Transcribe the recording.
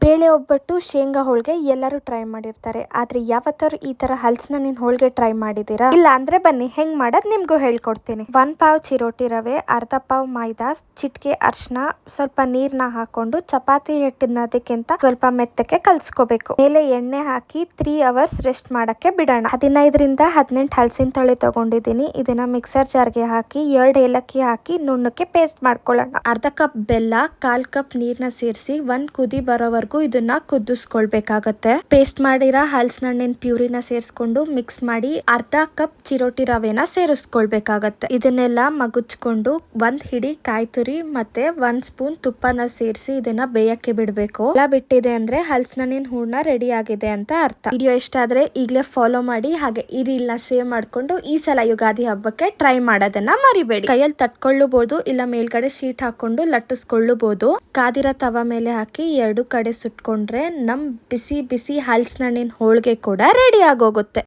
ಬೇಳೆ ಒಬ್ಬಟ್ಟು ಶೇಂಗಾ ಹೋಳಿಗೆ ಎಲ್ಲರೂ ಟ್ರೈ ಮಾಡಿರ್ತಾರೆ. ಆದ್ರೆ ಯಾವತ್ತಾರು ಈ ತರ ಹಲಸಿನಹಣ್ಣಿನ ಹೋಳಿಗೆ ಟ್ರೈ ಮಾಡಿದೀರಾ? ಇಲ್ಲ ಅಂದ್ರೆ ಬನ್ನಿ ಹೆಂಗ್ ಮಾಡೋದ್ ನಿಮ್ಗೂ ಹೇಳ್ಕೊಡ್ತೀನಿ. 1 ಪಾವ್ ಚಿರೋಟಿ ರವೆ, ಅರ್ಧ ಪಾವ್ ಮೈದಾ, ಚಿಟಿಕೆ ಅರ್ಶಿನ, ಸ್ವಲ್ಪ ನೀರ್ನ ಹಾಕೊಂಡು ಚಪಾತಿ ಹಿಟ್ಟಿನದಕ್ಕಿಂತ ಸ್ವಲ್ಪ ಮೆತ್ತಕ್ಕೆ ಕಲ್ಸ್ಕೋಬೇಕು. ಮೇಲೆ ಎಣ್ಣೆ ಹಾಕಿ 3 ಅವರ್ಸ್ ರೆಸ್ಟ್ ಮಾಡಕ್ಕೆ ಬಿಡೋಣ. 15ರಿಂದ 18 ಹಲಸಿನ ತಳಿ ತಗೊಂಡಿದ್ದೀನಿ. ಇದನ್ನ ಮಿಕ್ಸರ್ ಜಾರ್ಗೆ ಹಾಕಿ 2 ಏಲಕ್ಕಿ ಹಾಕಿ ನುಣ್ಣಕ್ಕೆ ಪೇಸ್ಟ್ ಮಾಡ್ಕೊಳ್ಳೋಣ. ಅರ್ಧ ಕಪ್ ಬೆಲ್ಲ, 1/4 ಕಪ್ ನೀರ್ನ ಸೇರಿಸಿ 1 ಕುದಿ ಬರೋವರೆಗೂ ಇದನ್ನ ಕುದಿಸ್ಕೊಳ್ಬೇಕಾಗತ್ತೆ. ಪೇಸ್ಟ್ ಮಾಡಿರೋ ಹಲಸಿನ ಹಣ್ಣಿನ ಪ್ಯೂರಿನ ಸೇರಿಸ್ಕೊಂಡು ಮಿಕ್ಸ್ ಮಾಡಿ ಅರ್ಧ ಕಪ್ ಚಿರೋಟಿ ರವೆನ ಸೇರಿಸ್ಕೊಳ್ಬೇಕಾಗತ್ತೆ. ಇದನ್ನೆಲ್ಲ ಮಗುಚ್ಕೊಂಡು 1 ಹಿಡಿ ಕಾಯಿ ತುರಿ ಮತ್ತೆ 1 ಸ್ಪೂನ್ ತುಪ್ಪನ ಸೇರಿಸಿ ಇದನ್ನ ಬೇಯಕ್ಕೆ ಬಿಡ್ಬೇಕು. ಎಲ್ಲ ಬಿಟ್ಟಿದೆ ಅಂದ್ರೆ ಹಲಸಿನ ಹಣ್ಣಿನ ಹೂರ್ಣ ರೆಡಿ ಆಗಿದೆ ಅಂತ ಅರ್ಥ. ವಿಡಿಯೋ ಇಷ್ಟ ಆದ್ರೆ ಈಗಲೇ ಫಾಲೋ ಮಾಡಿ, ಹಾಗೆ ಈ ರೀಲ್ ನ ಸೇವ್ ಮಾಡ್ಕೊಂಡು ಈ ಸಲ ಯುಗಾದಿ ಹಬ್ಬಕ್ಕೆ ಟ್ರೈ ಮಾಡೋದನ್ನ ಮರಿಬೇಡಿ. ಕೈಯಲ್ಲಿ ತಟ್ಕೊಳ್ಳಬಹುದು, ಇಲ್ಲ ಮೇಲ್ಗಡೆ ಶೀಟ್ ಹಾಕೊಂಡು ಲಟ್ಟಿಸ್ಕೊಳ್ಳಬಹುದು. ಕಾದಿರೋ ತವ ಮೇಲೆ ಹಾಕಿ 2 ಕಡೆ ಸುಟ್ಕೊಂಡ್ರೆ ನಮ್ ಬಿಸಿ ಬಿಸಿ ಹಲಸಿನ ಹಣ್ಣಿನ ಹೋಳಿಗೆ ಕೂಡ ರೆಡಿ ಆಗೋಗುತ್ತೆ.